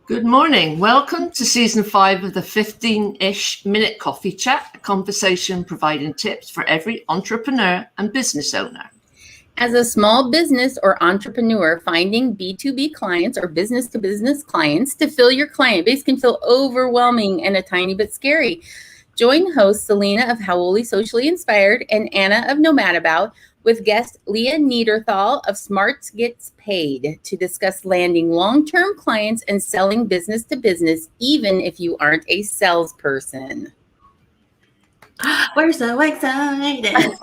Good morning. Welcome to season 5 of the 15-ish minute coffee chat, a conversation providing tips for every entrepreneur and business owner. As a small business or entrepreneur, finding B2B clients or business-to-business clients to fill your client base can feel overwhelming and a tiny bit scary. Join host Selena of Hauoli Socially Inspired and Anna of NomadAbout with guest Leah Neaderthal of Smarts Gets Paid to discuss landing long-term clients and selling business to business, even if you aren't a salesperson. We're so excited. Yes.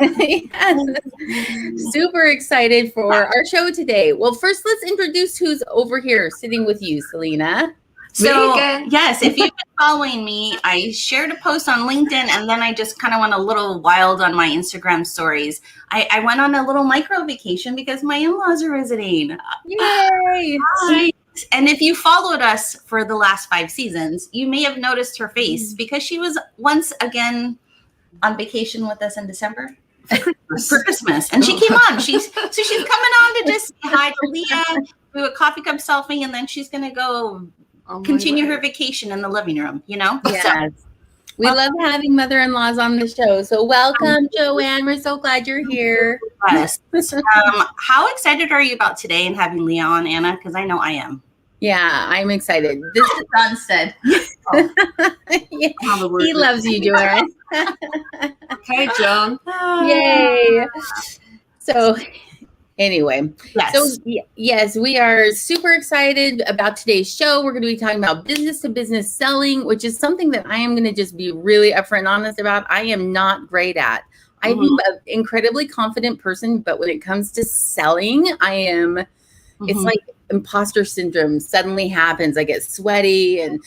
Super excited for our show today. Well, first, let's introduce who's over here sitting with you, Selena. So, yes, if you've been following me, I shared a post on LinkedIn, and then I just kind of went a little wild on my Instagram stories. I went on a little micro vacation because my in-laws are visiting. Yay! Hi. And if you followed us for the last 5 seasons, you may have noticed her face because she was once again on vacation with us in December for Christmas. And she came on. She's coming on to just say hi to Leah, do a coffee cup selfie, and then she's going to go continue her vacation in the living room, you know? Yes. So, we love having mother-in-laws on the show. So welcome, Joanne. We're so glad you're here. Yes. How excited are you about today and having Leah on, Anna? Because I know I am. Yeah, I'm excited. This is John said. Yeah, he loves you, Joanne. Okay, John. Yay. So anyway, Yes. So yes, we are super excited about today's show. We're going to be talking about business-to-business selling, which is something that I am going to just be really upfront and honest about. I am not great at. I'm an incredibly confident person, but when it comes to selling, I am, it's like imposter syndrome suddenly happens. I get sweaty and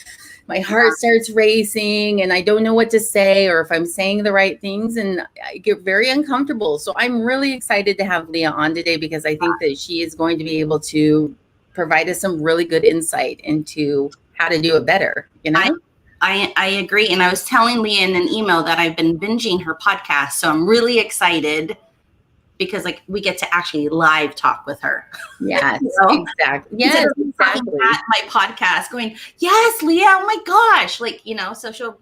my heart starts racing and I don't know what to say or if I'm saying the right things, and I get very uncomfortable. So I'm really excited to have Leah on today because I think that she is going to be able to provide us some really good insight into how to do it better. You know? I agree. And I was telling Leah in an email that I've been binging her podcast. So I'm really excited because like we get to actually live talk with her. Yes, exactly. Yes, exactly. At my podcast going, yes, Leah, oh my gosh. Like, you know, so she'll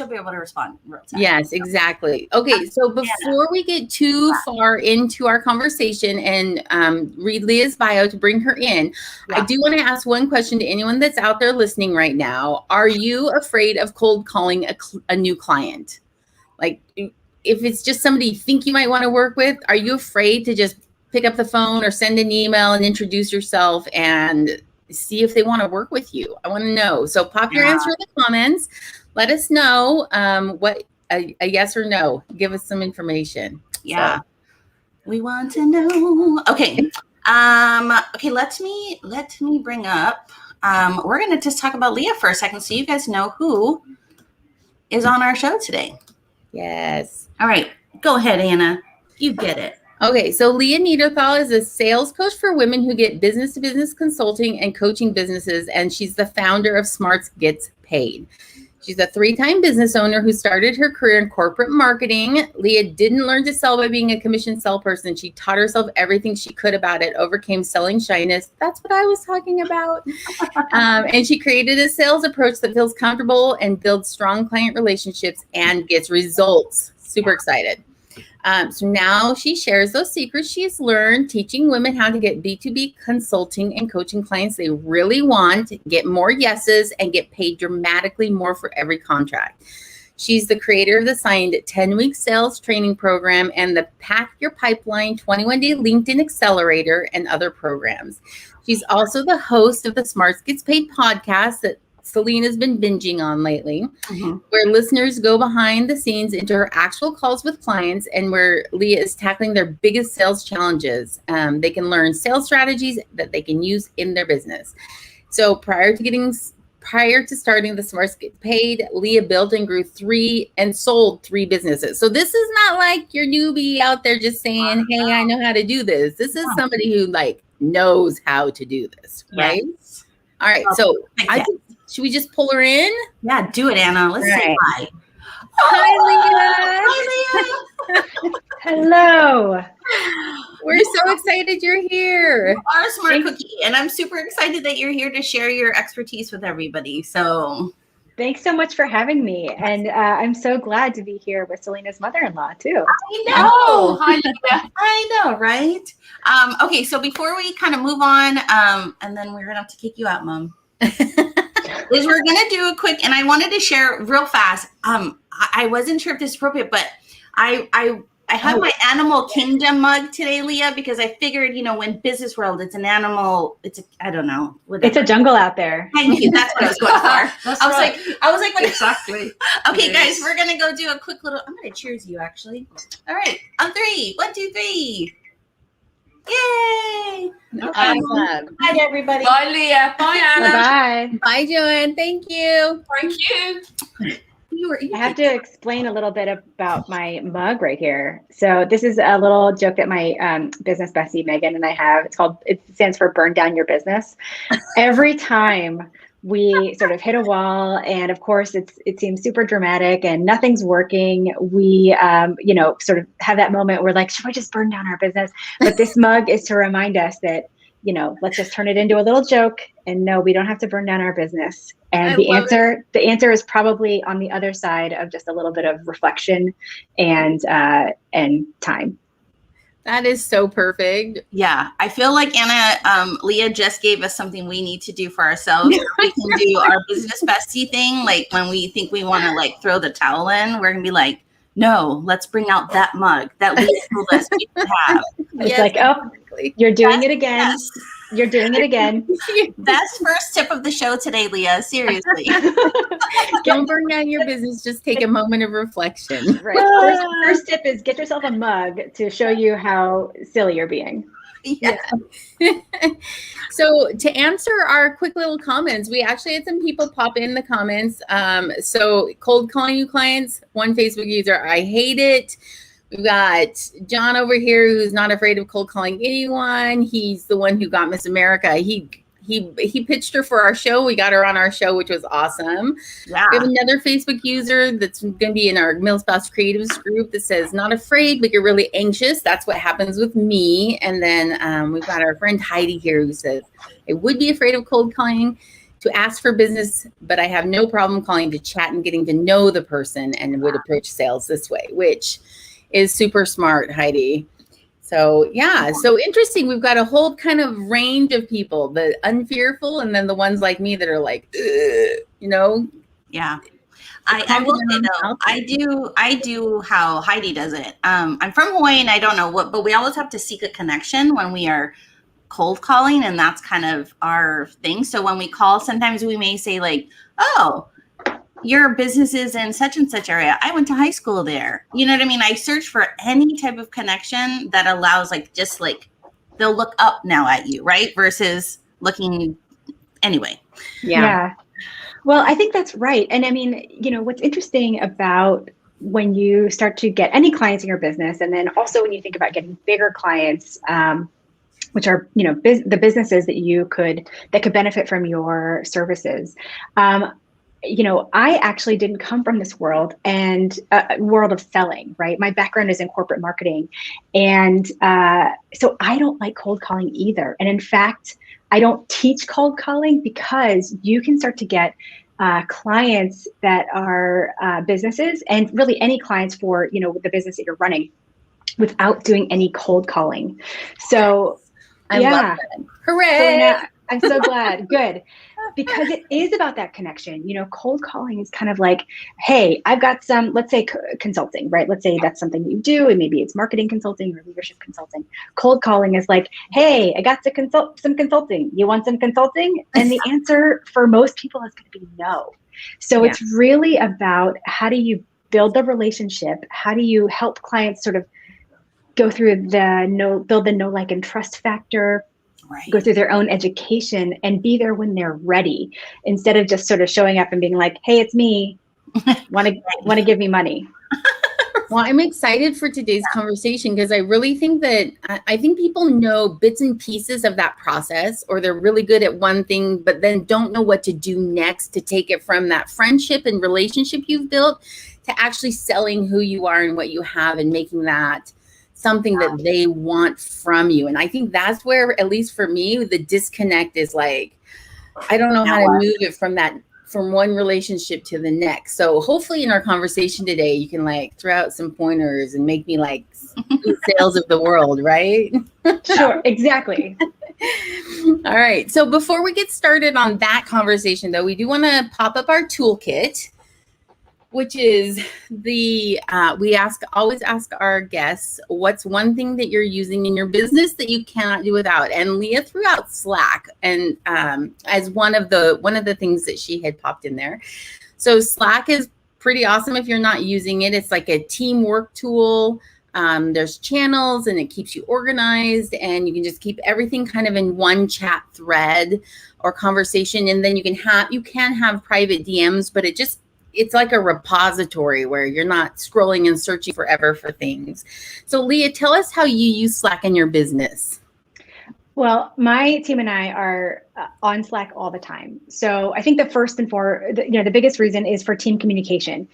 be able to respond real time. Yes, exactly. Okay, so before we get too far into our conversation and read Leah's bio to bring her in, I do want to ask one question to anyone that's out there listening right now. Are you afraid of cold calling a new client? Like, if it's just somebody you think you might want to work with, are you afraid to just pick up the phone or send an email and introduce yourself and see if they want to work with you? I want to know. So pop your answer in the comments. Let us know what a yes or no. Give us some information. Yeah. So. We want to know. Okay. Okay, let me bring up. We're going to just talk about Leah for a second so you guys know who is on our show today. Yes. All right. Go ahead, Anna. You get it. Okay. So Leah Neaderthal is a sales coach for women who get business-to-business consulting and coaching businesses, and she's the founder of Smarts Gets Paid. She's a 3-time business owner who started her career in corporate marketing. Leah didn't learn to sell by being a commission salesperson. She taught herself everything she could about it, overcame selling shyness. That's what I was talking about. And she created a sales approach that feels comfortable and builds strong client relationships and gets results. Super excited. So now she shares those secrets she's learned teaching women how to get B2B consulting and coaching clients they really want, get more yeses, and get paid dramatically more for every contract. She's the creator of the signed 10-week sales training program and the Pack Your Pipeline 21-day LinkedIn Accelerator and other programs. She's also the host of the Smarts Gets Paid podcast that Selena's been binging on lately, where listeners go behind the scenes into her actual calls with clients and where Leah is tackling their biggest sales challenges. They can learn sales strategies that they can use in their business. So prior to starting the Smarts Get Paid, Leah built and grew 3 and sold 3 businesses. So this is not like your newbie out there just saying, hey, I know how to do this. This is somebody who like knows how to do this, right? Yes. All right. So should we just pull her in? Yeah, do it, Anna. Let's say hi. Hi, Leah. Hi, Leah. Hello. We're so excited you're here. You are a smart cookie, and I'm super excited that you're here to share your expertise with everybody. So Thanks so much for having me. And I'm so glad to be here with Selena's mother-in-law too. I know. Oh, hi, Leah. I know, right? Okay, so before we kind of move on, and then we're gonna have to kick you out, Mom. Is we're gonna do a quick, and I wanted to share real fast. I wasn't sure if this is appropriate, but I have my Animal Kingdom mug today, Leah, because I figured, when business world, it's an animal. I don't know. Whatever. It's a jungle out there. Thank you. That's what I was going for. I was like, what? Exactly. Okay, guys, we're gonna go do a quick little. I'm gonna cheers you, actually. All right, on 3. 1, 2, 3. Yay! Bye, everybody. Bye, Leah. Bye, Anna. Bye-bye. Bye, Joanne. Thank you. Thank you. I have to explain a little bit about my mug right here. So this is a little joke that my business bestie, Megan, and I have. It stands for Burn Down Your Business. Every time we sort of hit a wall, and of course it seems super dramatic and nothing's working, we sort of have that moment where like, should we just burn down our business? But this mug is to remind us that, let's just turn it into a little joke, and no, we don't have to burn down our business. And the answer is probably on the other side of just a little bit of reflection and time. That is so perfect. Yeah, I feel like Leah just gave us something we need to do for ourselves. We can do our business bestie thing. Like when we think we want to like throw the towel in, we're gonna be like, no, let's bring out that mug that Leah told us we could have. It's like, oh, you're doing it again. Yes. You're doing it again. That's first tip of the show today, Leah. Seriously. Don't burn down your business. Just take a moment of reflection. Right. First tip is get yourself a mug to show you how silly you're being. Yeah. So to answer our quick little comments, we actually had some people pop in the comments. So cold calling you clients, one Facebook user, I hate it. We've got John over here who's not afraid of cold calling anyone. He's the one who got Miss America. He pitched her for our show. We got her on our show, which was awesome. Yeah. We have another Facebook user that's going to be in our Millspouse Creatives group that says, not afraid, but you're really anxious. That's what happens with me. And then we've got our friend Heidi here who says, I would be afraid of cold calling to ask for business, but I have no problem calling to chat and getting to know the person and would approach sales this way, which is super smart, Heidi. So yeah, so interesting. We've got a whole kind of range of people, the unfearful, and then the ones like me that are like, Yeah. I will say though, I do how Heidi does it. I'm from Hawaii and I don't know but we always have to seek a connection when we are cold calling, and that's kind of our thing. So when we call, sometimes we may say like, oh, your business is in such and such area. I went to high school there. You know what I mean? I search for any type of connection that allows they'll look up now at you, right? Versus looking anyway. Yeah. Well, I think that's right. And I mean, what's interesting about when you start to get any clients in your business, and then also when you think about getting bigger clients, which are, the businesses that could benefit from your services. I actually didn't come from this world and world of selling, right? My background is in corporate marketing. And so I don't like cold calling either. And in fact, I don't teach cold calling because you can start to get clients that are businesses, and really any clients for, the business that you're running, without doing any cold calling. So I love it. Hooray. So I'm so glad. Good. Because it is about that connection. Cold calling is kind of like, hey, I've got some, let's say consulting, right? Let's say that's something you do, and maybe it's marketing consulting or leadership consulting. Cold calling is like, hey, I got to some consulting. You want some consulting? And the answer for most people is going to be no. So it's really about, how do you build the relationship? How do you help clients sort of go through build the know, like, and trust factor? Right. Go through their own education and be there when they're ready, instead of just sort of showing up and being like, hey, it's me. Want to give me money. Well, I'm excited for today's conversation because I really think that I think people know bits and pieces of that process, or they're really good at one thing, but then don't know what to do next to take it from that friendship and relationship you've built to actually selling who you are and what you have and making that something that they want from you. And I think that's where, at least for me, the disconnect is like, I don't know how to move it from one relationship to the next. So hopefully in our conversation today, you can like throw out some pointers and make me like do sales of the world, right? Sure, exactly. All right. So before we get started on that conversation though, we do want to pop up our toolkit, which is we always ask our guests, what's one thing that you're using in your business that you cannot do without? And Leah threw out Slack and as one of the things that she had popped in there. So Slack is pretty awesome if you're not using it. It's like a teamwork tool. There's channels and it keeps you organized, and you can just keep everything kind of in one chat thread or conversation. And then you can have private DMs, but it's like a repository where you're not scrolling and searching forever for things. So Leah, tell us how you use Slack in your business. Well, my team and I are on Slack all the time. So I think the biggest reason is for team communication.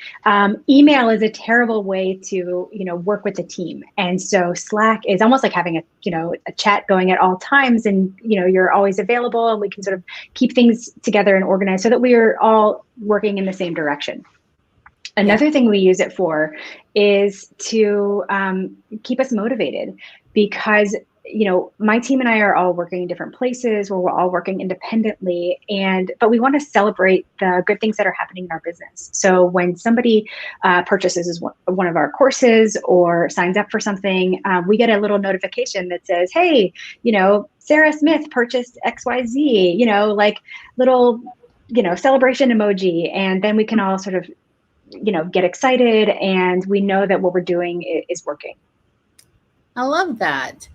Email is a terrible way to, work with the team. And so Slack is almost like having a chat going at all times, and, you're always available, and we can sort of keep things together and organized so that we are all working in the same direction. Another thing we use it for is to keep us motivated, because my team and I are all working in different places where we're all working independently, but we want to celebrate the good things that are happening in our business. So when somebody purchases one of our courses or signs up for something, we get a little notification that says, hey, Sarah Smith purchased XYZ, like little, celebration emoji. And then we can all sort of, get excited, and we know that what we're doing is working. I love that.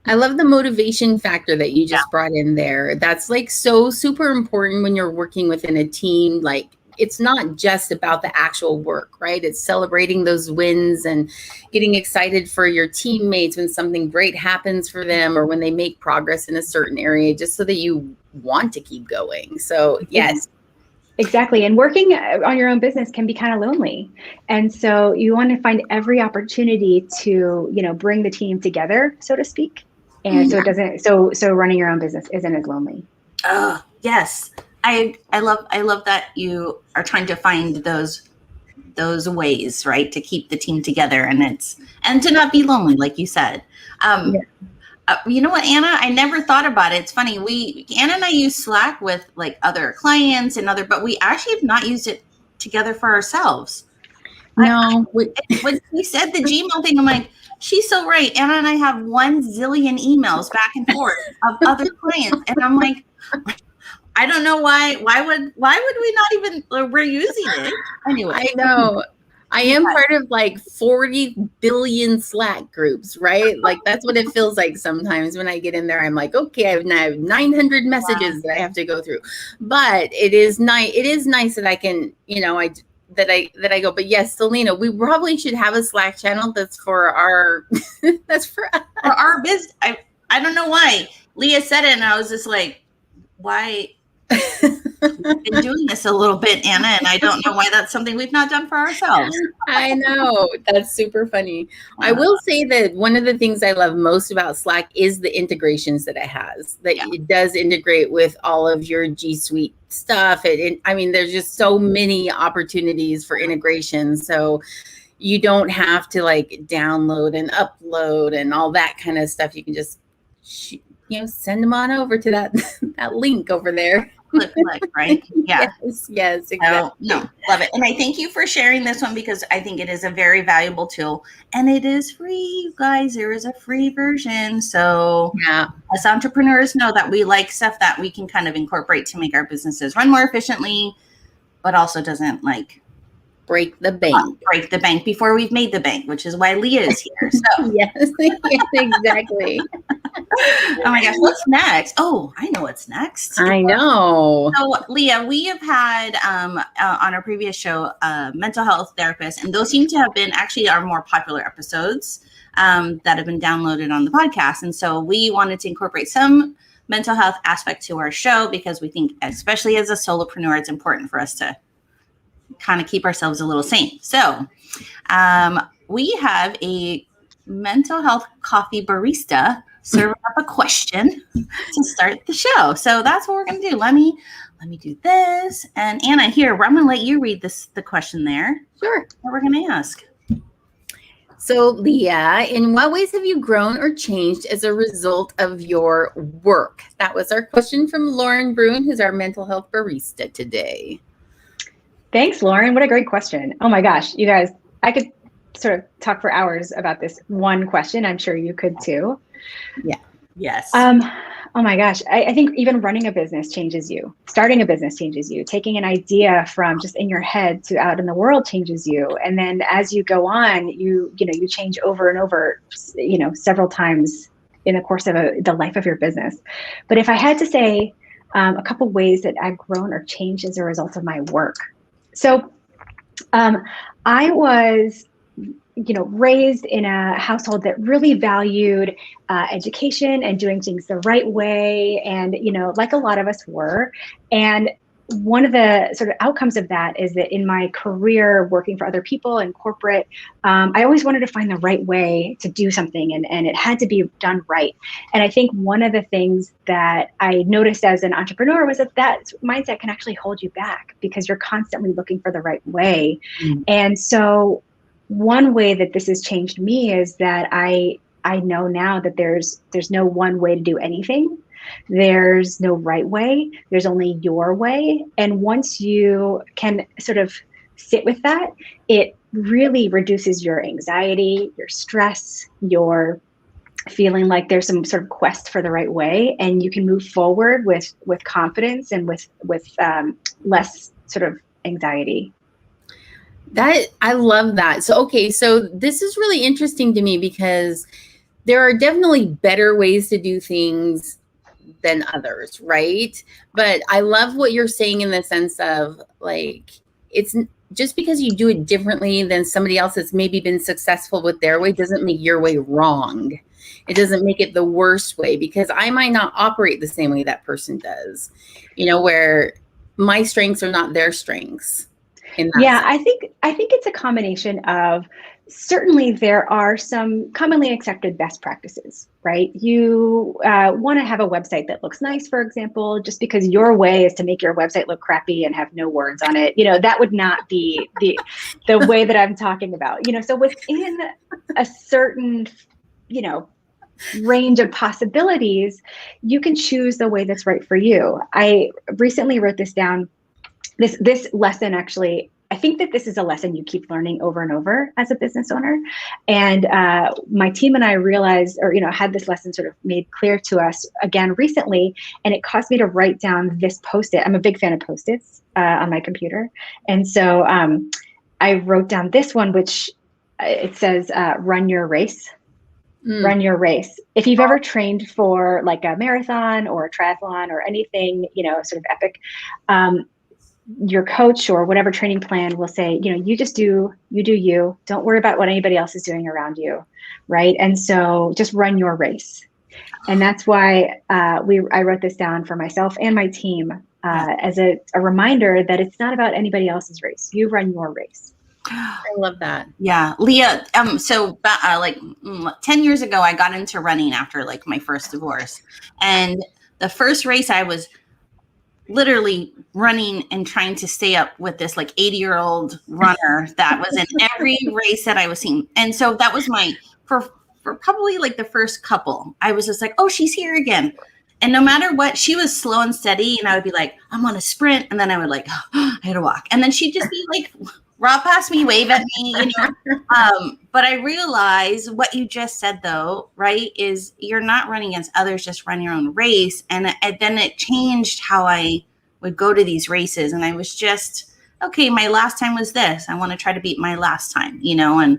I love the motivation factor that you just brought in there. That's like so super important when you're working within a team. Like, it's not just about the actual work, right? It's celebrating those wins and getting excited for your teammates when something great happens for them, or when they make progress in a certain area, just so that you want to keep going. So yes. Exactly. And working on your own business can be kind of lonely. And so you want to find every opportunity to, bring the team together, so to speak. And so it doesn't, so running your own business isn't as lonely. Oh, yes. I love that you are trying to find those ways, right, to keep the team together, and to not be lonely, like you said. You know what, Anna? I never thought about it. It's funny. Anna and I use Slack with like other clients but we actually have not used it together for ourselves. No. When she said the Gmail thing, I'm like, she's so right. Anna and I have 1 zillion emails back and forth of other clients, and I'm like, I don't know why. Why would we not even? We're using it anyway. I know. I am part of like 40 billion Slack groups, right? Like, that's what it feels like sometimes when I get in there. I'm like, okay, I have 900 messages that I have to go through. But it is nice. It is nice that I can, I go. But yes, Selena, we probably should have a Slack channel that's for our for our business. I don't know why Leah said it, and I was just like, why? We've been doing this a little bit, Anna, and I don't know why that's something we've not done for ourselves. I know. That's super funny. I will say that one of the things I love most about Slack is the integrations that it has. It does integrate with all of your G Suite stuff. There's just so many opportunities for integration. So you don't have to like download and upload and all that kind of stuff. You can just send them on over to that link over there. Click, right? Yeah. Yes, exactly. No, love it. And I thank you for sharing this one, because I think it is a very valuable tool, and it is free, you guys. There is a free version. So as entrepreneurs know that we like stuff that we can kind of incorporate to make our businesses run more efficiently, but also doesn't like break the bank. Break the bank before we've made the bank, which is why Leah is here. So Yes, yes, exactly. oh my gosh, what's next? Oh, I know what's next. I know. So Leah, we have had on our previous show mental health therapists, and those seem to have been actually our more popular episodes that have been downloaded on the podcast. And so we wanted to incorporate some mental health aspect to our show because we think, especially as a solopreneur, it's important for us to kind of keep ourselves a little sane. So we have a mental health coffee barista serving up a question to start the show. So that's what we're going to do. Let me do this. And Anna, here, I'm going to let you read the question there. Sure. What we're going to ask. So, Leah, in what ways have you grown or changed as a result of your work? That was our question from Lauren Bruin, who's our mental health barista today. Thanks, Lauren. What a great question. Oh my gosh, you guys, I could sort of talk for hours about this one question. I'm sure you could too. Yeah. Yes. Oh my gosh. I think even running a business changes you. Starting a business changes you. Taking an idea from just in your head to out in the world changes you. And then as you go on, you change over and over, several times in the course of the life of your business. But if I had to say a couple ways that I've grown or changed as a result of my work. So I was raised in a household that really valued education and doing things the right way. And, like a lot of us were. And one of the sort of outcomes of that is that in my career working for other people in corporate, I always wanted to find the right way to do something and it had to be done right. And I think one of the things that I noticed as an entrepreneur was that mindset can actually hold you back because you're constantly looking for the right way. Mm. And so one way that this has changed me is that I know now that there's no one way to do anything. There's no right way. There's only your way. And once you can sort of sit with that, it really reduces your anxiety, your stress, your feeling like there's some sort of quest for the right way, and you can move forward with confidence and with less sort of anxiety. I love that. So this is really interesting to me because there are definitely better ways to do things than others, right? But I love what you're saying in the sense of like, it's just because you do it differently than somebody else that's maybe been successful with their way doesn't make your way wrong. It doesn't make it the worst way because I might not operate the same way that person does, where my strengths are not their strengths. Yeah, I think it's a combination of, certainly there are some commonly accepted best practices, right? You want to have a website that looks nice, for example, just because your way is to make your website look crappy and have no words on it. That would not be the way that I'm talking about. So within a certain, range of possibilities, you can choose the way that's right for you. I recently wrote this down. This lesson, actually, I think that this is a lesson you keep learning over and over as a business owner. And my team and I realized, or, had this lesson sort of made clear to us again recently, and it caused me to write down this Post-it. I'm a big fan of Post-its on my computer. And so I wrote down this one, which it says, run your race. Run your race. If you've ever trained for like a marathon or a triathlon or anything, sort of epic, your coach or whatever training plan will say, you just do you. Don't worry about what anybody else is doing around you, right? And so just run your race. And that's why I wrote this down for myself and my team as a reminder that it's not about anybody else's race. You run your race. I love that. Yeah. Leah, so 10 years ago, I got into running after like my first divorce. And the first race I was literally running and trying to stay up with this like 80-year-old runner that was in every race that I was seeing. And so that was for probably like the first couple, I was just like, oh, she's here again. And no matter what, she was slow and steady. And I would be like, I'm on a sprint. And then I would like, I had to walk. And then she'd just be like, raw past me, wave at me, But I realized what you just said, though, right, is you're not running against others, just run your own race. And then it changed how I would go to these races. And I was just okay, my last time was this. I want to try to beat my last time, and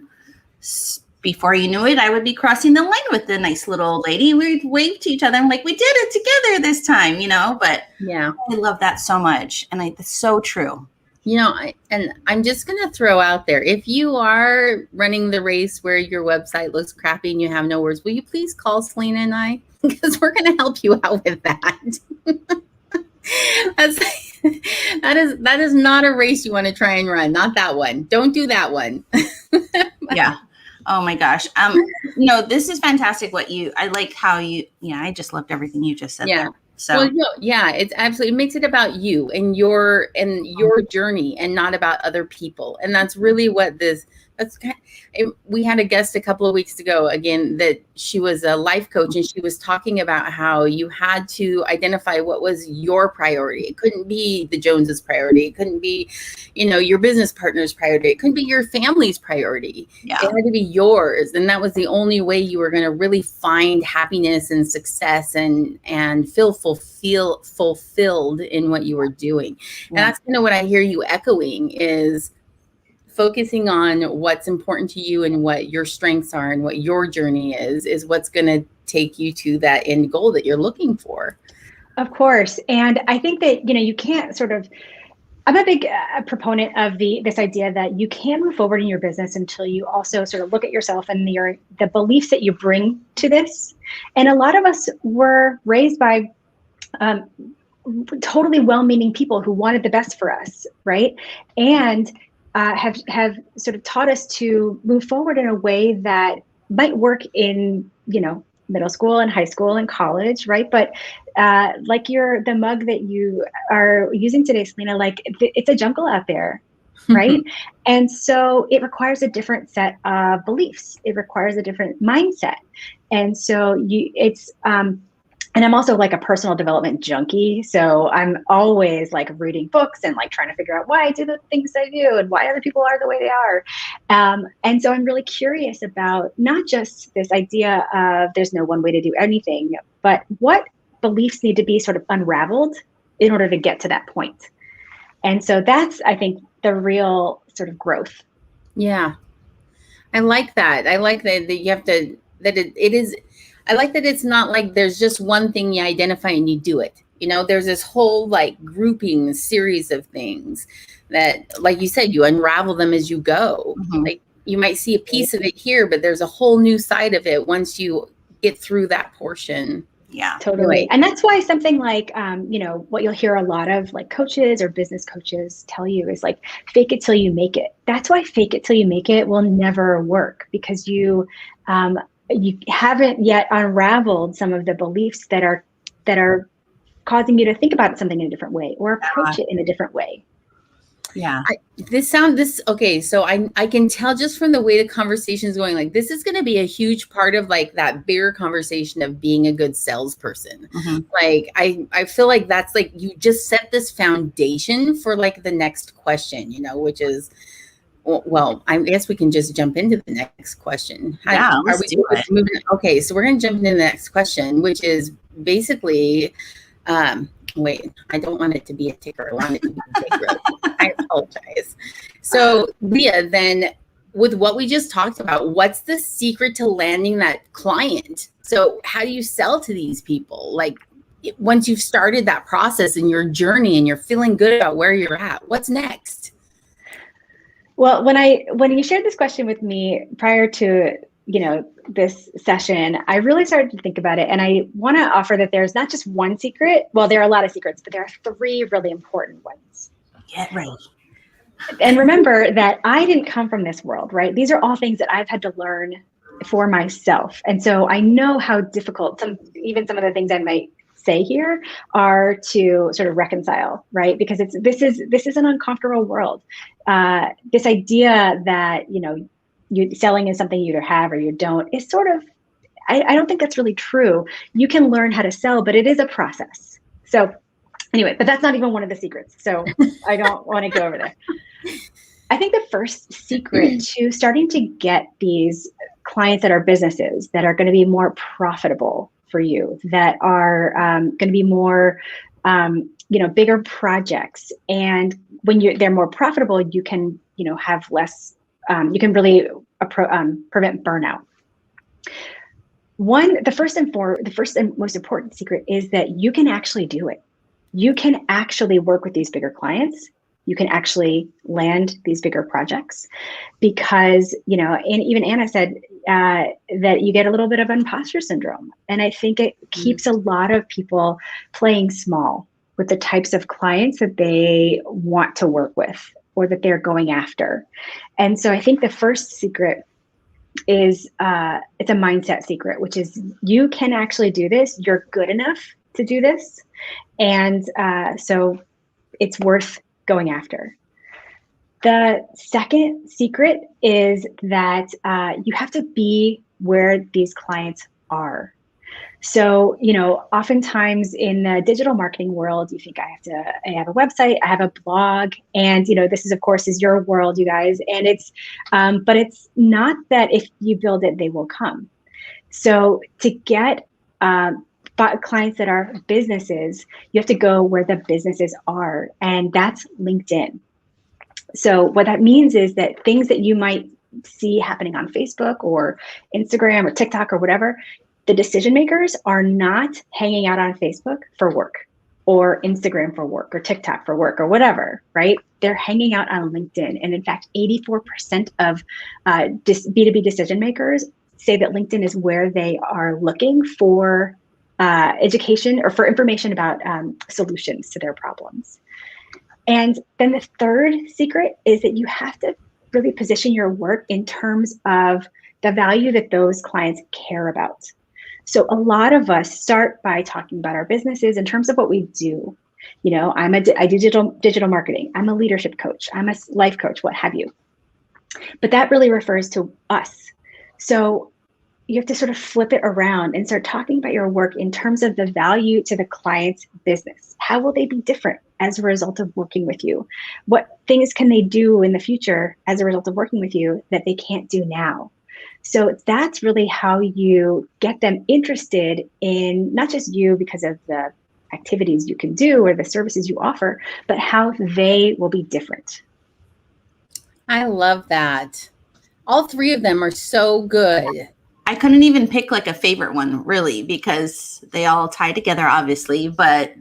before you knew it, I would be crossing the line with the nice little old lady. We'd wave to each other. I'm like, we did it together this time, but Yeah. I love that so much. And it's so true. I'm just going to throw out there, if you are running the race where your website looks crappy and you have no words, will you please call Selena and I? Because we're going to help you out with that. That is not a race you want to try and run. Not that one. Don't do that one. Yeah. Oh my gosh. No, this is fantastic. I like how I just loved everything you just said. Yeah. There. So it's absolutely, it makes it about you and your journey and not about other people. And that's really what we had a guest a couple of weeks ago, again, that she was a life coach, and she was talking about how you had to identify what was your priority. It couldn't be the Joneses' priority. It couldn't be, your business partner's priority. It couldn't be your family's priority. Yeah. It had to be yours. And that was the only way you were going to really find happiness and success and feel fulfilled in what you were doing. Yeah. And that's kind of what I hear you echoing, is focusing on what's important to you and what your strengths are and what your journey is what's going to take you to that end goal that you're looking for. Of course. And I think that, you can't I'm a big proponent of this idea that you can move forward in your business until you also sort of look at yourself and the beliefs that you bring to this. And a lot of us were raised by totally well-meaning people who wanted the best for us, right? And have sort of taught us to move forward in a way that might work in, middle school and high school and college, right? But like the mug that you are using today, Selena, like it's a jungle out there, right? And so it requires a different set of beliefs. It requires a different mindset. And so and I'm also like a personal development junkie. So I'm always like reading books and like trying to figure out why I do the things I do and why other people are the way they are. And so I'm really curious about not just this idea of there's no one way to do anything, but what beliefs need to be sort of unraveled in order to get to that point. And so that's, I think, the real sort of growth. Yeah. I like that. I like that you have to, that it is, I like that it's not like there's just one thing you identify and you do it. There's this whole like grouping series of things that, like you said, you unravel them as you go. Mm-hmm. Like you might see a piece of it here, but there's a whole new side of it once you get through that portion. Yeah, totally. And that's why something like, what you'll hear a lot of like coaches or business coaches tell you is like, fake it till you make it. That's why fake it till you make it will never work, because you haven't yet unraveled some of the beliefs that are causing you to think about something in a different way or approach it in a different way. Yeah. Okay. So I can tell just from the way the conversation is going, like this is going to be a huge part of like that bigger conversation of being a good salesperson. Mm-hmm. Like I feel like that's like, you just set this foundation for like the next question, which is, well, I guess we can just jump into the next question. Okay, so we're going to jump into the next question, which is basically, wait, I don't want it to be a ticker. I want it to be a ticker. I apologize. So, Leah, then with what we just talked about, what's the secret to landing that client? So how do you sell to these people? Like once you've started that process in your journey and you're feeling good about where you're at, what's next? Well, when you shared this question with me prior to, this session, I really started to think about it. And I want to offer that there's not just one secret. Well, there are a lot of secrets, but there are 3 really important ones. Get ready. And remember that I didn't come from this world, right? These are all things that I've had to learn for myself. And so I know how difficult even some of the things I might say here are to sort of reconcile, right? Because this is an uncomfortable world. This idea that, you selling is something you either have or you don't is sort of, I don't think that's really true. You can learn how to sell, but it is a process. So anyway, but that's not even one of the secrets. So I don't want to go over there. I think the first secret to starting to get these clients that are businesses that are going to be more profitable for you, that are going to be more bigger projects. And when they're more profitable, you can, have less, you can really prevent burnout. The first and most important secret is that you can actually do it. You can actually work with these bigger clients. You can actually land these bigger projects because, and even Anna said that you get a little bit of imposter syndrome. And I think it keeps a lot of people playing small with the types of clients that they want to work with or that they're going after. And so I think the first secret is it's a mindset secret, which is you can actually do this. You're good enough to do this. And so it's worth going after. The second secret is that you have to be where these clients are. So, oftentimes in the digital marketing world, you think I have a website, I have a blog, and, this is, of course, is your world, you guys. And it's, but it's not that if you build it, they will come. So to get clients that are businesses, you have to go where the businesses are, and that's LinkedIn. So what that means is that things that you might see happening on Facebook or Instagram or TikTok or whatever, the decision makers are not hanging out on Facebook for work or Instagram for work or TikTok for work or whatever, right? They're hanging out on LinkedIn. And in fact, 84% of B2B decision makers say that LinkedIn is where they are looking for education or for information about solutions to their problems. And then the third secret is that you have to really position your work in terms of the value that those clients care about. So a lot of us start by talking about our businesses in terms of what we do. I do digital marketing. I'm a leadership coach. I'm a life coach, what have you. But that really refers to us. So you have to sort of flip it around and start talking about your work in terms of the value to the client's business. How will they be different as a result of working with you? What things can they do in the future as a result of working with you that they can't do now? So that's really how you get them interested in not just you because of the activities you can do or the services you offer, but how they will be different. I love that. All three of them are so good. I couldn't even pick like a favorite one really because they all tie together obviously, but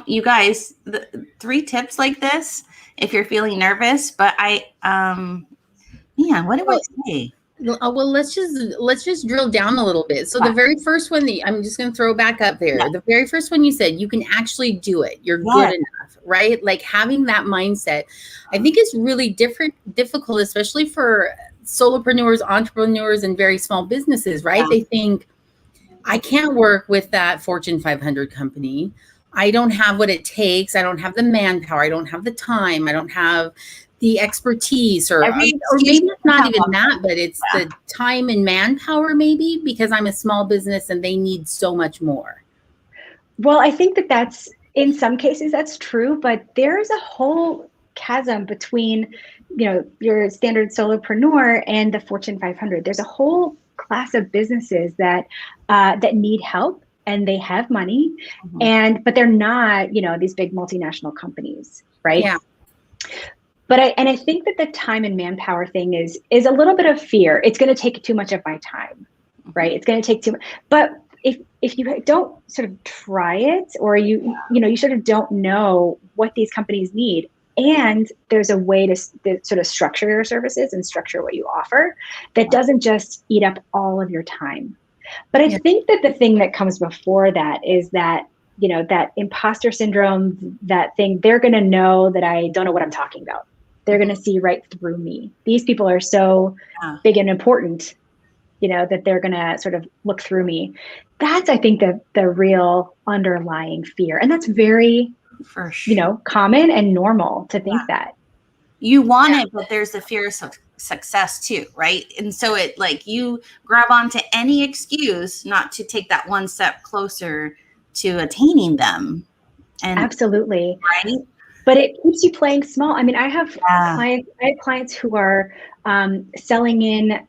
you guys, the 3 tips like this, if you're feeling nervous, but what do I say? Well, let's just drill down a little bit. So the very first one, I'm just going to throw back up there. Yeah. The very first one you said, you can actually do it. You're good enough, right? Like having that mindset, I think is really difficult, especially for solopreneurs, entrepreneurs, and very small businesses, right? Yeah. They think, I can't work with that Fortune 500 company. I don't have what it takes. I don't have the manpower. I don't have the time. I don't have the expertise or maybe it's not even that, but it's the time and manpower maybe because I'm a small business and they need so much more. Well, I think that's in some cases that's true, but there's a whole chasm between, your standard solopreneur and the Fortune 500. There's a whole class of businesses that need help and they have money, but they're not, these big multinational companies, right? Yeah. But I think that the time and manpower thing is a little bit of fear. It's going to take too much of my time, right? It's going to take too much. But if you don't sort of try it, or you sort of don't know what these companies need, and there's a way to sort of structure your services and structure what you offer that doesn't just eat up all of your time. But I think that the thing that comes before that is that, that imposter syndrome, that thing, they're going to know that I don't know what I'm talking about. They're going to see right through me. These people are so big and important, that they're going to sort of look through me. That's, I think, the real underlying fear. And that's very, common and normal to think that. You want it, but there's the fear of success too, right? And so it you grab onto any excuse not to take that one step closer to attaining them. And absolutely. Right. But it keeps you playing small. I mean, I have clients who are selling in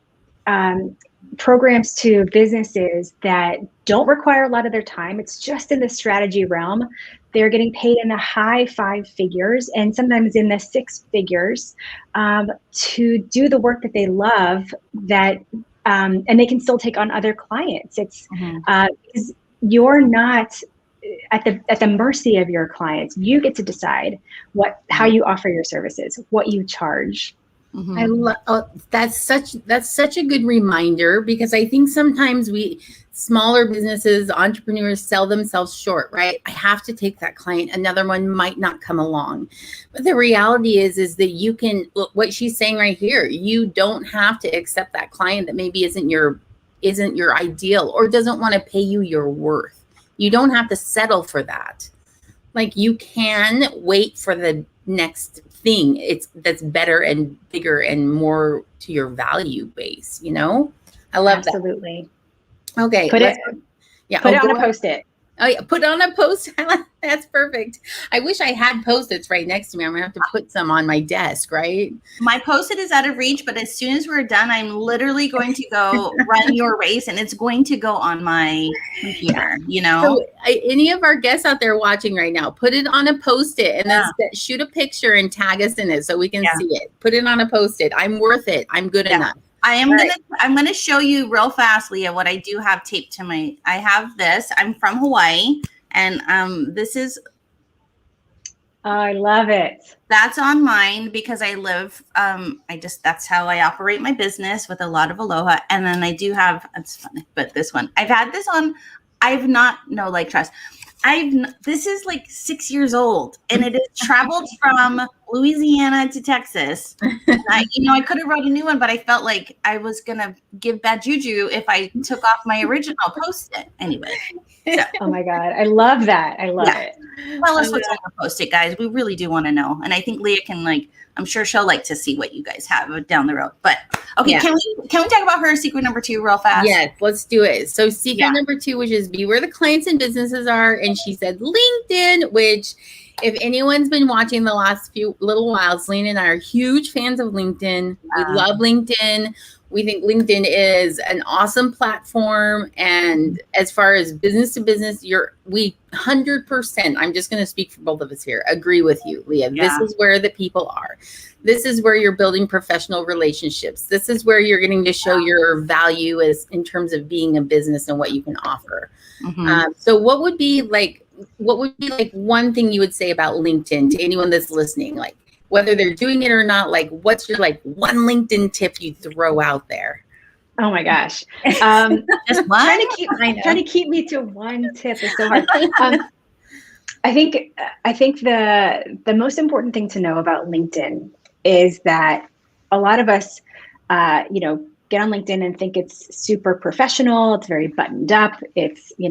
programs to businesses that don't require a lot of their time. It's just in the strategy realm. They're getting paid in the high 5 figures and sometimes in the 6 figures to do the work that they love, that and they can still take on other clients. It's because you're not at the mercy of your clients. You get to decide how you offer your services, what you charge. I love that's such a good reminder, because I think sometimes smaller businesses, entrepreneurs sell themselves short, right? I have to take that client. Another one might not come along. But the reality is that you can, what she's saying right here, you don't have to accept that client that maybe isn't your ideal or doesn't want to pay you your worth. You don't have to settle for that. Like, you can wait for the next thing that's better and bigger and more to your value base, you know? I love Absolutely. that. Okay. Put it on a Post-it. Oh yeah, put on a Post-it. That's perfect. I wish I had Post-its right next to me. I'm gonna have to put some on my desk, right? My Post-it is out of reach, but as soon as we're done, I'm literally going to go run your race, and it's going to go on my computer, you know? So any of our guests out there watching right now, put it on a Post-it and then shoot a picture and tag us in it so we can see it. Put it on a Post-it. I'm worth it. I'm good enough. I'm gonna show you real fast, Leah, what I do have taped to I have this. I'm from Hawaii, and this is. Oh, I love it. That's on mine because I live. That's how I operate my business, with a lot of aloha. And then I do have. It's funny, but this one I've had this on. I've not no like trust. This is like 6 years old, and it has traveled from Louisiana to Texas. I could have wrote a new one, but I felt like I was gonna give bad juju if I took off my original Post-it. Anyway. So. Oh my God, I love that. I love it. Tell us what's on your Post-it, guys. We really do want to know, and I think Leah can I'm sure she'll like to see what you guys have down the road. But okay, can we talk about her secret number 2 real fast? Yes, let's do it. So secret number 2, which is be where the clients and businesses are. And she said LinkedIn, which if anyone's been watching the last little while, Selena and I are huge fans of LinkedIn. We love LinkedIn. We think LinkedIn is an awesome platform. And as far as business to business, we 100%, I'm just going to speak for both of us here, agree with you, Leah. Yeah. This is where the people are. This is where you're building professional relationships. This is where you're getting to show your value in terms of being a business and what you can offer. So what would be one thing you would say about LinkedIn to anyone that's listening? Like, whether they're doing it or not, like, what's your one LinkedIn tip you throw out there? Oh my gosh. Just one? Trying to keep me to one tip is so hard. I think the most important thing to know about LinkedIn is that a lot of us, get on LinkedIn and think it's super professional. It's very buttoned up. It's, you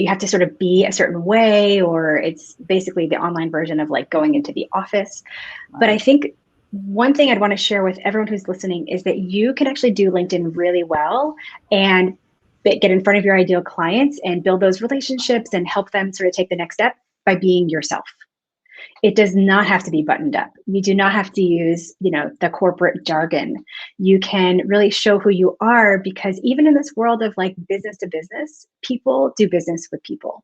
have to sort of be a certain way, or it's basically the online version of going into the office. But I think one thing I'd want to share with everyone who's listening is that you can actually do LinkedIn really well and get in front of your ideal clients and build those relationships and help them sort of take the next step by being yourself. It does not have to be buttoned up. You do not have to use, the corporate jargon. You can really show who you are, because even in this world of business to business, people do business with people.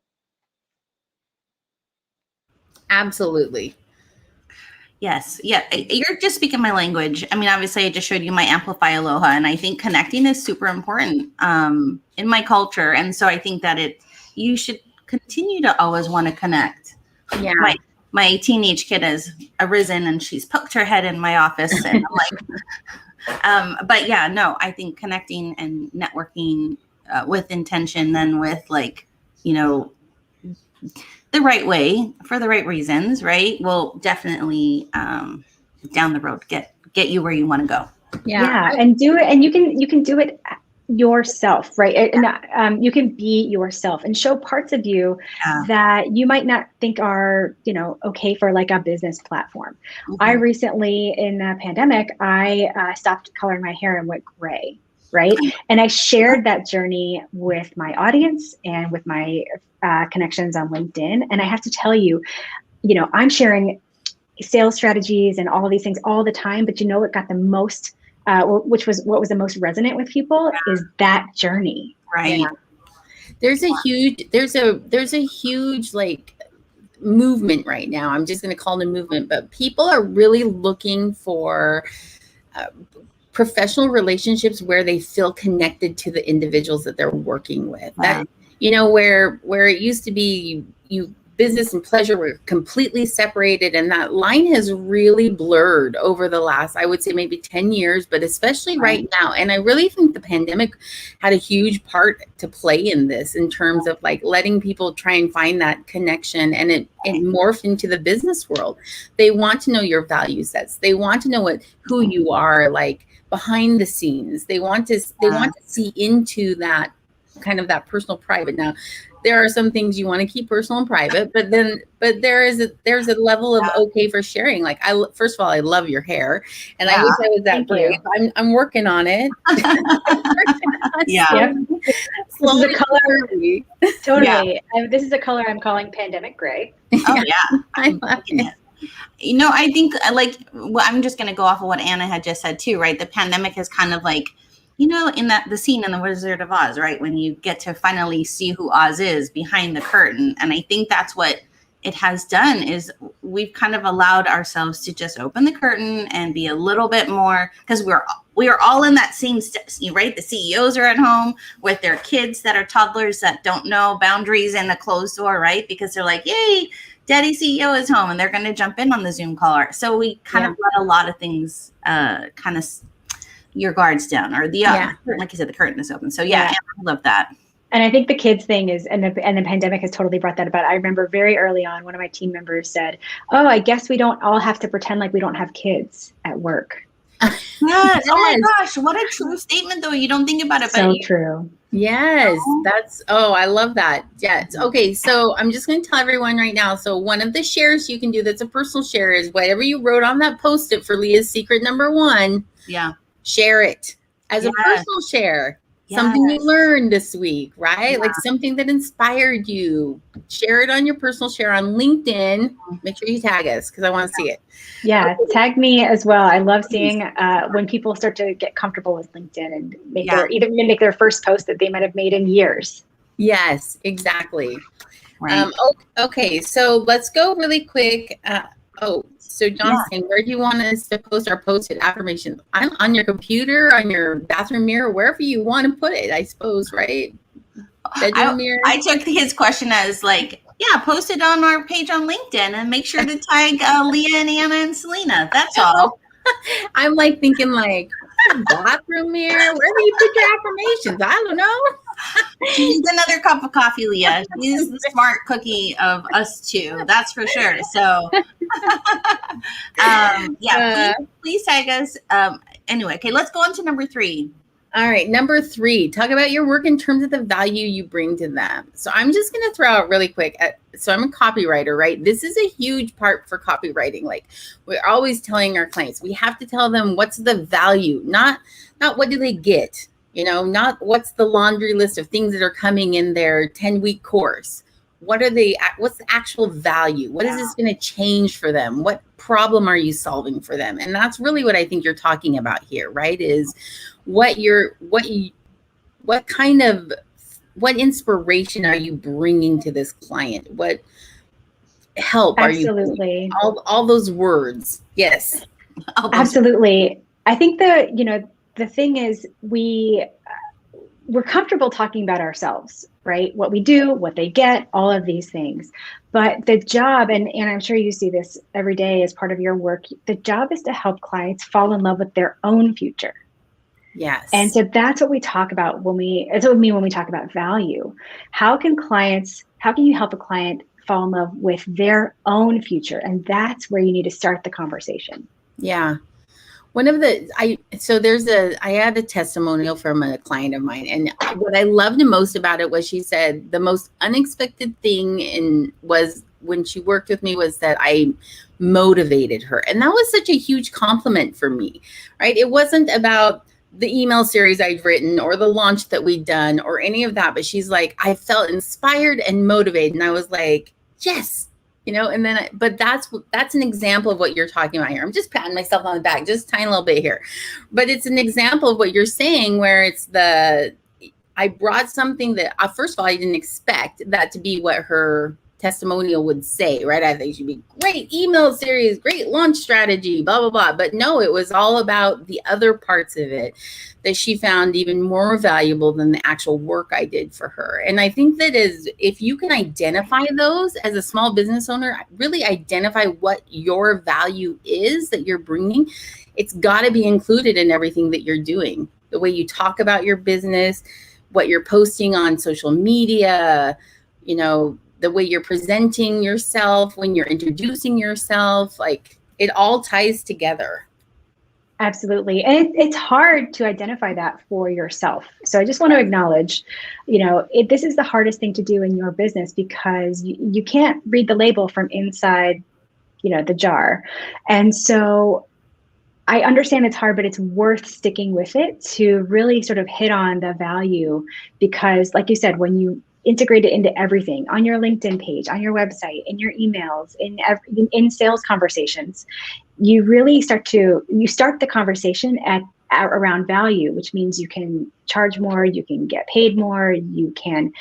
Absolutely. Yes. Yeah. You're just speaking my language. I mean, obviously I just showed you my Amplify Aloha, and I think connecting is super important in my culture. And so I think that you should continue to always want to connect. Yeah. My teenage kid has arisen and she's poked her head in my office, and I'm like, but yeah, no, I think connecting and networking with intention, then with the right way for the right reasons, right, will definitely down the road get you where you want to go. Yeah, and do it, and you can do it yourself, right? And you can be yourself and show parts of you that you might not think are, okay for a business platform. I recently, in the pandemic, I stopped coloring my hair and went gray, right? And I shared that journey with my audience and with my connections on LinkedIn. And I have to tell you, I'm sharing sales strategies and all of these things all the time, but what got the most which was what was the most resonant with people, is that journey. Right. Yeah. There's a huge like movement right now. I'm just going to call it a movement, but people are really looking for professional relationships where they feel connected to the individuals that they're working with. Wow. That, you know, where it used to be you business and pleasure were completely separated, and that line has really blurred over the last, I would say, maybe 10 years, but especially right now. And I really think the pandemic had a huge part to play in this, in terms of like letting people try and find that connection, and it morphed into the business world. They want to know your value sets. They want to know who you are, like behind the scenes. They want to see into that kind of that personal private. Now, there are some things you want to keep personal and private, but there's a level of okay for sharing. Like, first of all, I love your hair, and I wish I was that brave. I'm working on it. Yeah. This is a color. Totally. Yeah. This is a color I'm calling pandemic gray. Oh yeah. I love it. You know, I think I'm just going to go off of what Anna had just said too, right? The pandemic has kind of like, you know, in the scene in The Wizard of Oz, right? When you get to finally see who Oz is behind the curtain. And I think that's what it has done, is we've kind of allowed ourselves to just open the curtain and be a little bit more, because we are all in that same right? The CEOs are at home with their kids that are toddlers that don't know boundaries in a closed door, right? Because they're like, yay, Daddy CEO is home, and they're going to jump in on the Zoom call. So we kind of let a lot of things kind of your guards down, or like you said, the curtain is open. So I love that. And I think the kids thing is, and the pandemic has totally brought that about. I remember very early on, one of my team members said, "Oh, I guess we don't all have to pretend like we don't have kids at work." Yes. Oh my gosh, what a true statement, though. You don't think about it, so true. Yes, I love that. Yes. Okay, so I'm just going to tell everyone right now. So one of the shares you can do that's a personal share is whatever you wrote on that Post-it for Leah's secret number 1. Yeah. Share it as a personal share. Something you learned this week, right? Yeah. Like something that inspired you. Share it on your personal share on LinkedIn. Make sure you tag us, because I want to see it. Yeah, tag me as well. I love seeing when people start to get comfortable with LinkedIn and make their first post that they might have made in years. Yes, exactly. Right. Okay, so let's go really quick. So Johnson, where do you want us to post our posted affirmations? On your computer, on your bathroom mirror, wherever you want to put it, I suppose, right? Bedroom mirror. I took his question as like, post it on our page on LinkedIn and make sure to tag Leah and Anna and Selena. That's all. I'm like thinking like, bathroom mirror, where do you put your affirmations? I don't know. She needs another cup of coffee, Leah. She's the smart cookie of us two, that's for sure. So please tag us. Anyway, okay, let's go on to number 3. All right, number 3, talk about your work in terms of the value you bring to them. So I'm just going to throw out really quick. So I'm a copywriter, right? This is a huge part for copywriting. Like, we're always telling our clients, we have to tell them what's the value, not what do they get, not what's the laundry list of things that are coming in their 10-week course. What's the actual value? What is this going to change for them? What problem are you solving for them? And that's really what I think you're talking about here, right? Is what inspiration are you bringing to this client? What help are you? Absolutely. All those words. Yes. Absolutely. I think the thing is we're comfortable talking about ourselves, right? What we do, what they get, all of these things. But the job, and I'm sure you see this every day as part of your work, the job is to help clients fall in love with their own future. Yes. And so that's what we talk about when we talk about value. How can you help a client fall in love with their own future? And that's where you need to start the conversation. Yeah. I had a testimonial from a client of mine, and what I loved the most about it was she said the most unexpected thing was when she worked with me was that I motivated her. And that was such a huge compliment for me, right? It wasn't about the email series I'd written or the launch that we'd done or any of that, but she's like, I felt inspired and motivated. And I was like, yes, And then, but that's an example of what you're talking about here. I'm just patting myself on the back, just a tiny little bit here, but it's an example of what you're saying, where it's I brought something that, first of all, I didn't expect that to be what her testimonial would say, right? I think she'd be great email series, great launch strategy, blah, blah, blah. But no, it was all about the other parts of it that she found even more valuable than the actual work I did for her. And I think that if you can identify those as a small business owner, really identify what your value is that you're bringing, it's got to be included in everything that you're doing. The way you talk about your business, what you're posting on social media, the way you're presenting yourself, when you're introducing yourself, like it all ties together. Absolutely. And it's hard to identify that for yourself. So I just want to acknowledge, this is the hardest thing to do in your business, because you can't read the label from inside, the jar. And so I understand it's hard, but it's worth sticking with it to really sort of hit on the value, because like you said, when you integrate it into everything on your LinkedIn page, on your website, in your emails, in sales conversations, you really start the conversation around value, which means you can charge more, you can get paid more, you can,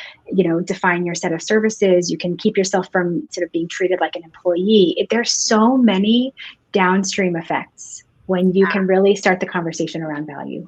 define your set of services, you can keep yourself from sort of being treated like an employee. There's so many downstream effects when you can really start the conversation around value.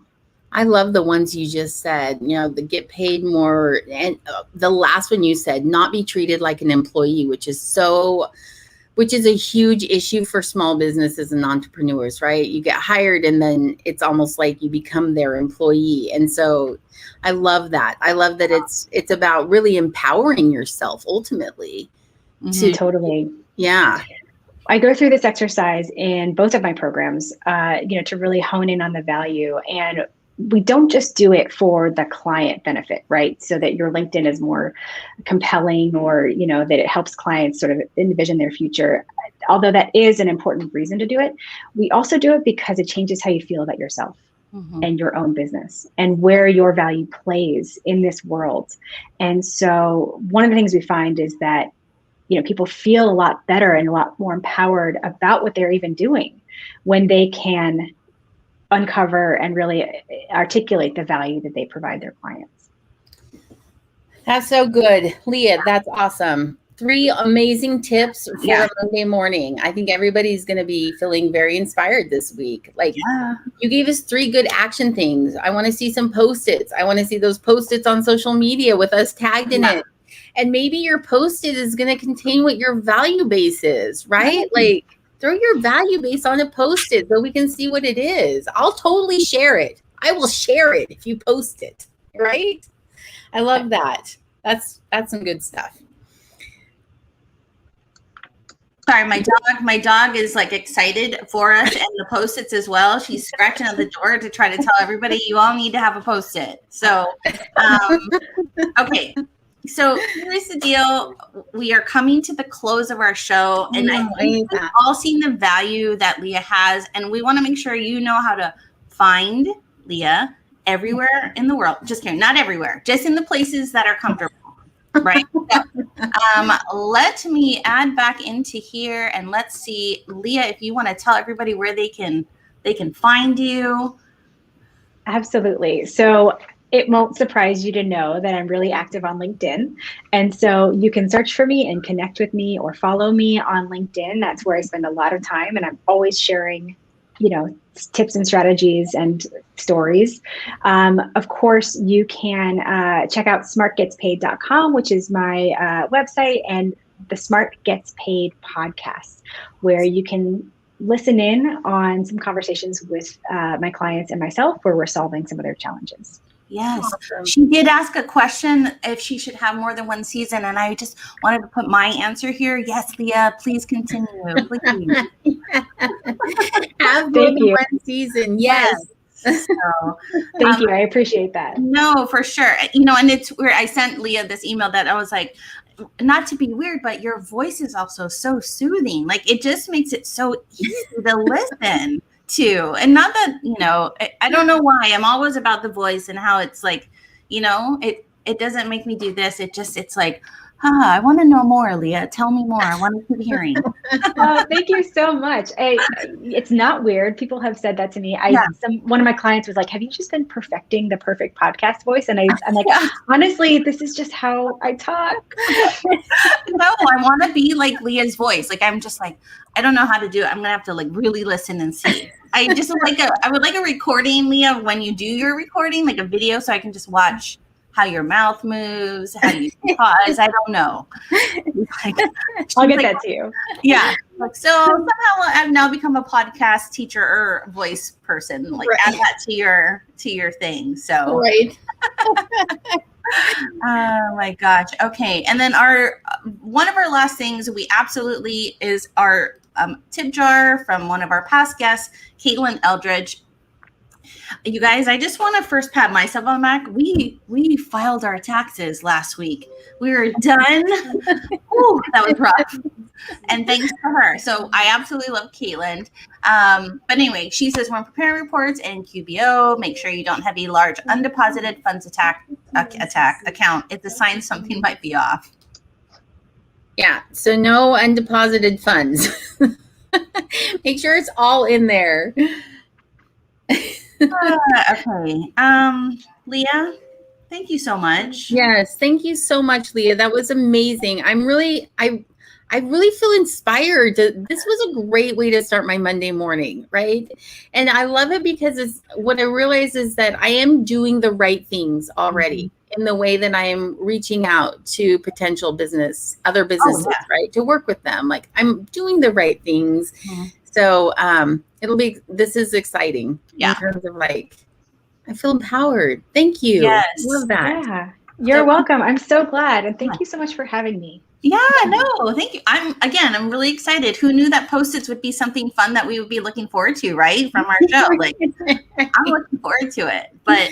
I love the ones you just said, the get paid more. And the last one you said, not be treated like an employee, which is a huge issue for small businesses and entrepreneurs, right? You get hired and then it's almost like you become their employee. And so I love that. I love that it's about really empowering yourself ultimately. Totally. Yeah. I go through this exercise in both of my programs, to really hone in on the value. And we don't just do it for the client benefit, right? So that your LinkedIn is more compelling, or, that it helps clients sort of envision their future. Although that is an important reason to do it, we also do it because it changes how you feel about yourself and your own business and where your value plays in this world. And so one of the things we find is that, people feel a lot better and a lot more empowered about what they're even doing when they can uncover and really articulate the value that they provide their clients. That's so good. Leah, that's awesome. 3 amazing tips for a Monday morning. I think everybody's going to be feeling very inspired this week. You gave us 3 good action things. I want to see some Post-its. I want to see those Post-its on social media with us tagged in it. And maybe your Post-it is going to contain what your value base is, right? Throw your value base on a Post-it so we can see what it is. I'll totally share it. I will share it if you post it, right? I love that. That's some good stuff. Sorry, my dog is excited for us and the Post-its as well. She's scratching at the door to try to tell everybody you all need to have a Post-it. So, okay. So here's the deal. We are coming to the close of our show, and I think we've all seen the value that Leah has, and we want to make sure you know how to find Leah everywhere in the world. Just kidding, not everywhere, just in the places that are comfortable, right? So, let me add back into here, and let's see, Leah, if you want to tell everybody where they can find you. Absolutely. So it won't surprise you to know that I'm really active on LinkedIn. And so you can search for me and connect with me or follow me on LinkedIn. That's where I spend a lot of time. And I'm always sharing, tips and strategies and stories. Of course, you can check out smartgetspaid.com, which is my website, and the Smart Gets Paid podcast, where you can listen in on some conversations with my clients and myself where we're solving some of their challenges. Yes. Awesome. She did ask a question if she should have more than one season, and I just wanted to put my answer here. Yes, Leah, please continue. Please. Have more than one season. Yes. So, thank you. I appreciate that. No, for sure. And it's weird. I sent Leah this email that I was like, not to be weird, but your voice is also so soothing. It just makes it so easy to listen to. And not that, I don't know why. I'm always about the voice and how it's it doesn't make me do this. It's I want to know more, Leah. Tell me more. I want to keep hearing. Thank you so much. It's not weird. People have said that to me. One of my clients was like, "Have you just been perfecting the perfect podcast voice?" And I'm like, honestly, this is just how I talk. No, I want to be like Leah's voice. Like, I'm just like, I don't know how to do it. I'm gonna have to like really listen and see. I would like a recording, Leah, when you do your recording, like a video, so I can just watch how your mouth moves, how you pause. I don't know. I'll get that to you. Yeah. So somehow I've now become a podcast teacher or voice person. Like add that to your thing. So right. Oh my gosh. Okay. And then one of our last things we absolutely is our tip jar from one of our past guests, Caitlin Eldridge. You guys, I just want to first pat myself on the back. We filed our taxes last week. We were done. Ooh, that was rough. And thanks to her. So I absolutely love Caitlin. But anyway, she says when preparing reports in QBO, make sure you don't have a large undeposited funds account. It's a sign something might be off. Yeah. So no undeposited funds. Make sure it's all in there. Okay. Leah, thank you so much. Yes, thank you so much, Leah. That was amazing. I really feel inspired. This was a great way to start my Monday morning, right? And I love it because what I realize is that I am doing the right things already in the way that I am reaching out to potential other businesses, right? To work with them. Like I'm doing the right things. So this is exciting in terms of like, I feel empowered. Thank you. Yes. Love that. Yeah. You're welcome. I'm so glad. And thank you so much for having me. Yeah, no, thank you. I'm really excited. Who knew that Post-its would be something fun that we would be looking forward to, right? From our show. Like I'm looking forward to it. But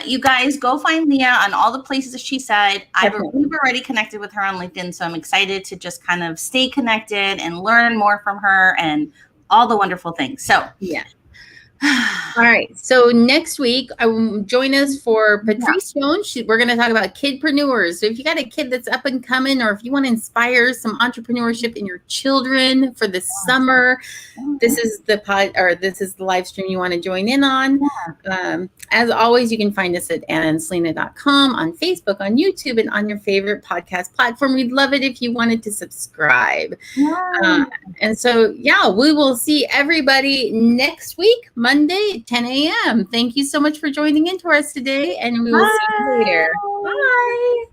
you guys go find Leah on all the places that she said. We've already connected with her on LinkedIn, so I'm excited to just kind of stay connected and learn more from her and all the wonderful things. So yeah. All right. So next week, join us for Patrice Jones. We're going to talk about kidpreneurs. So if you got a kid that's up and coming, or if you want to inspire some entrepreneurship in your children for the summer, this is the live stream you want to join in on. As always, you can find us at AnnaandSelena.com, on Facebook, on YouTube, and on your favorite podcast platform. We'd love it if you wanted to subscribe. And so, we will see everybody next week, Monday at 10 a.m. Thank you so much for joining in to us today, and we will see you later. Bye.